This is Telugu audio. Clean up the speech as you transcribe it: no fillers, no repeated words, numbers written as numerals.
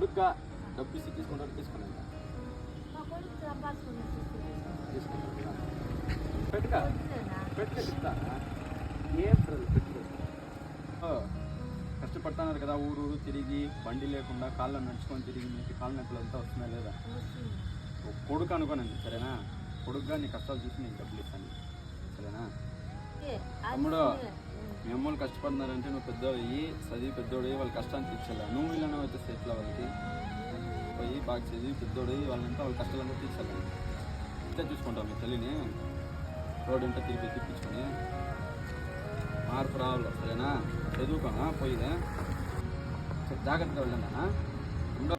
కొడుకుగా డబ్బు ఇచ్చి తీసుకుంటారు తీసుకున్నాను పెట్టుగా పెట్టుగా చెప్తా ఏం పెట్టుకో కష్టపడుతున్నారు కదా ఊరు తిరిగి బండి లేకుండా కాళ్ళ నడుచుకొని తిరిగి మీకు కాళ్ళ నొప్పులు అంతా వస్తున్నా లేదా కొడుకు అనుకోనండి సరేనా కొడుకుగా నీ కష్టాలు చూసి నీకు డబ్బులు ఇస్తాను సరేనా తమ్ముడు మీ అమ్మలు కష్టపడుతున్నారంటే నువ్వు పెద్దోడు చదివి పెద్దోడు వాళ్ళ కష్టాన్ని తీర్చాలా నువ్వు ఇలానే వచ్చేస్తే ఎట్లా వాళ్ళకి పోయి బాగా చదివి పెద్దోడు వాళ్ళంతా వాళ్ళ కష్టాలంతా తీర్చాలి ఇట్లా చూసుకుంటావు మీ తల్లిని రోడ్డు అంతా తిరిగి తిప్పించుకొని మార్పు రావాలి సరేనా చదువుకోనా పోయిదా జాగ్రత్తగా వెళ్ళండి